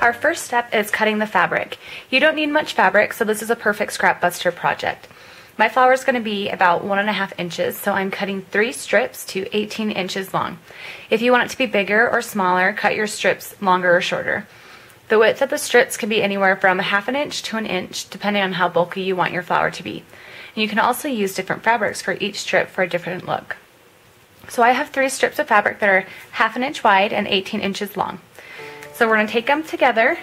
Our first step is cutting the fabric. You don't need much fabric, so this is a perfect scrap buster project. My flower is going to be about 1.5 inches, so I'm cutting 3 strips to 18 inches long. If you want it to be bigger or smaller, cut your strips longer or shorter. The width of the strips can be anywhere from 1/2 inch to 1 inch, depending on how bulky you want your flower to be. And you can also use different fabrics for each strip for a different look. So I have 3 strips of fabric that are 1/2 inch wide and 18 inches long. So we're going to take them together.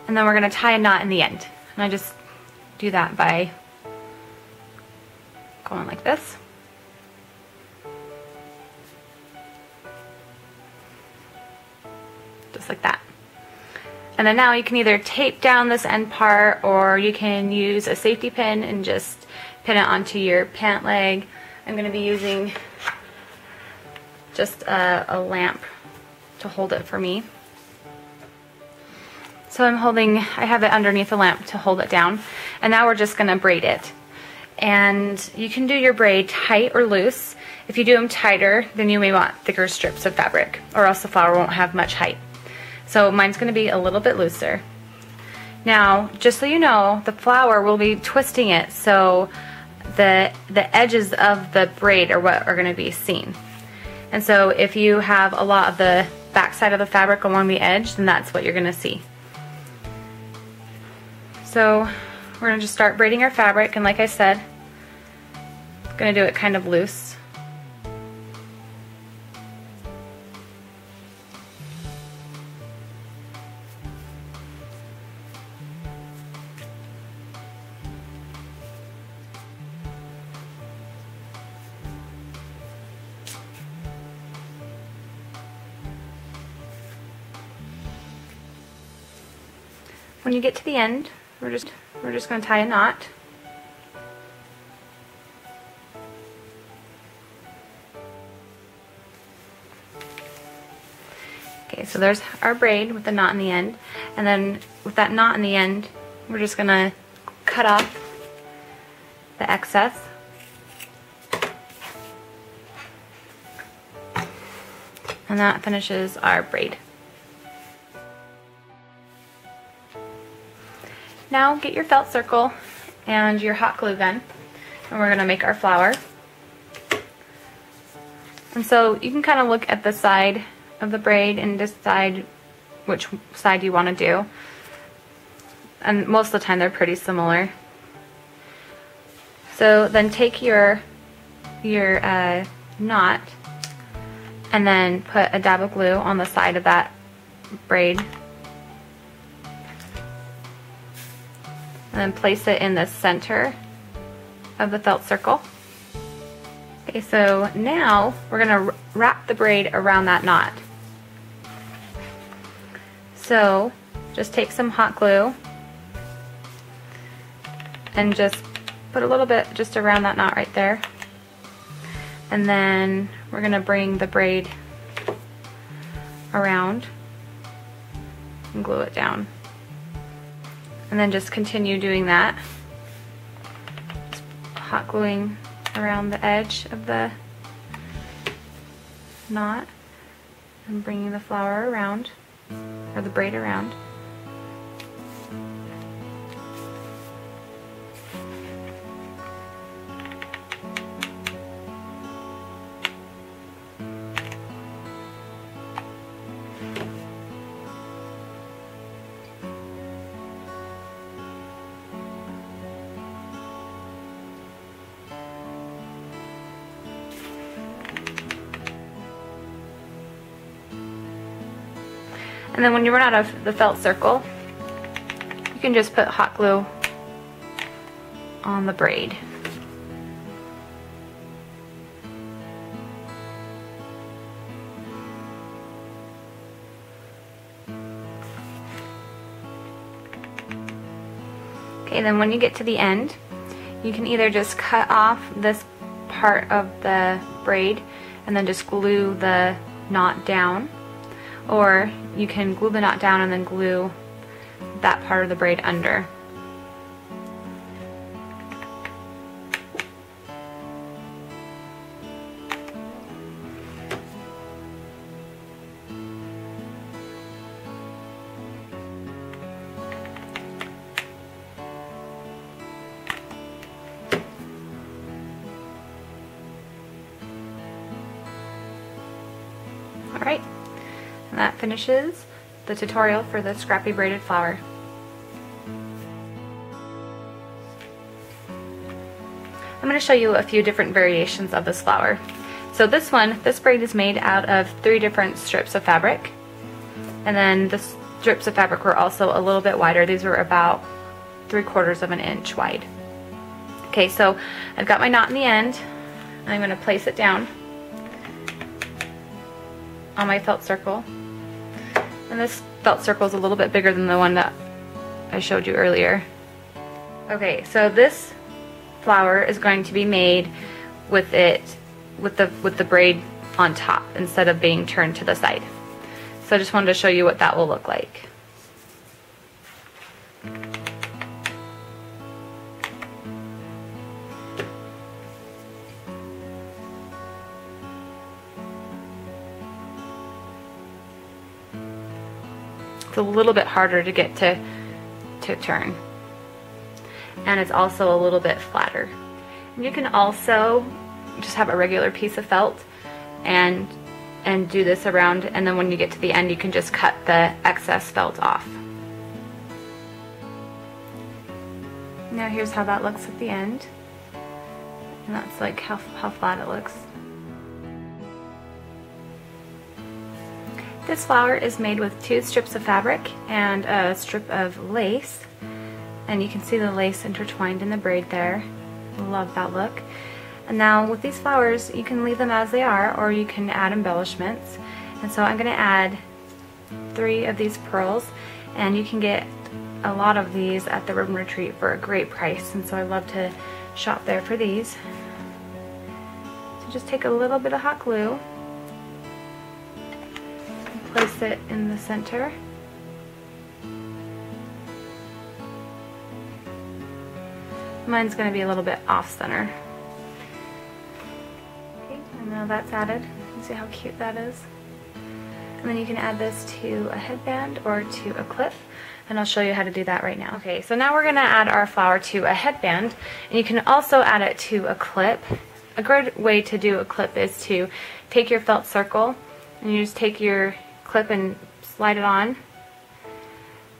And then we're going to tie a knot in the end. And I just do that by going like this. Just like that. And then now you can either tape down this end part, or you can use a safety pin and just pin it onto your pant leg. I'm going to be using just a lamp to hold it for me. So I have it underneath the lamp to hold it down. And now we're just going to braid it. And you can do your braid tight or loose. If you do them tighter, then you may want thicker strips of fabric, or else the flower won't have much height. So mine's going to be a little bit looser. Now, just so you know, the flower will be twisting it, so the edges of the braid are what are going to be seen. And so if you have a lot of the back side of the fabric along the edge, then that's what you're going to see. So we're going to just start braiding our fabric, and like I said, I'm going to do it kind of loose. When you get to the end, we're just going to tie a knot. Okay, so there's our braid with the knot in the end, and then with that knot in the end, we're just going to cut off the excess. And that finishes our braid. Now get your felt circle and your hot glue gun, and we're going to make our flower. And so you can kind of look at the side of the braid and decide which side you want to do. And most of the time they're pretty similar. So then take your knot and then put a dab of glue on the side of that braid. And then place it in the center of the felt circle. Okay, so now we're going to wrap the braid around that knot. So just take some hot glue and just put a little bit just around that knot right there. And then we're going to bring the braid around and glue it down. And then just continue doing that. Just hot gluing around the edge of the knot and bringing the flower around, or the braid around. And then when you run out of the felt circle, you can just put hot glue on the braid. Okay, then when you get to the end, you can either just cut off this part of the braid and then just glue the knot down, or you can glue the knot down and then glue that part of the braid under. Alright, and that finishes the tutorial for the Scrappy Braided flower. I'm going to show you a few different variations of this flower. So this braid is made out of 3 different strips of fabric, and then the strips of fabric were also a little bit wider. These were about 3/4 of an inch wide. Okay, so I've got my knot in the end, and I'm going to place it down on my felt circle. And this felt circle is a little bit bigger than the one that I showed you earlier. Okay, so this flower is going to be made with the braid on top instead of being turned to the side. So I just wanted to show you what that will look like. It's a little bit harder to get to turn, and it's also a little bit flatter. And you can also just have a regular piece of felt and do this around, and then when you get to the end you can just cut the excess felt off. Now here's how that looks at the end, and that's like how flat it looks. This flower is made with 2 strips of fabric and a strip of lace, and you can see the lace intertwined in the braid there. Love that look. And now with these flowers, you can leave them as they are, or you can add embellishments. And so I'm going to add 3 of these pearls, and you can get a lot of these at the Ribbon Retreat for a great price, and so I love to shop there for these. So just take a little bit of hot glue, place it in the center. Mine's going to be a little bit off center. Okay, and now that's added. You can see how cute that is. And then you can add this to a headband or to a clip, and I'll show you how to do that right now. Okay, so now we're going to add our flower to a headband, and you can also add it to a clip. A good way to do a clip is to take your felt circle, and you just take your clip and slide it on,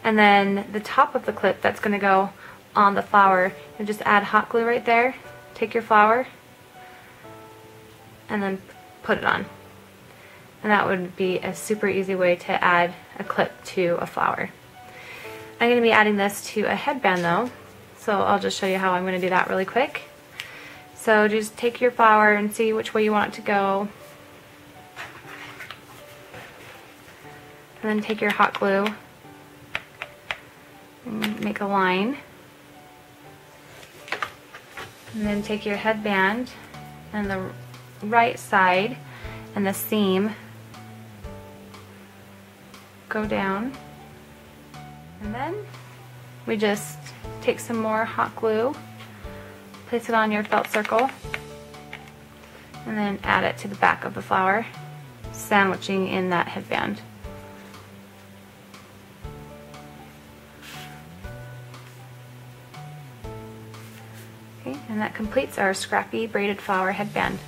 and then the top of the clip that's going to go on the flower, and just add hot glue right there. Take your flower and then put it on, and that would be a super easy way to add a clip to a flower. I'm going to be adding this to a headband though, so I'll just show you how I'm going to do that really quick. So just take your flower and see which way you want it to go, and then take your hot glue and make a line, and then take your headband and the right side and the seam, go down, and then we just take some more hot glue, place it on your felt circle, and then add it to the back of the flower, sandwiching in that headband. And that completes our Scrappy Braided Flower headband.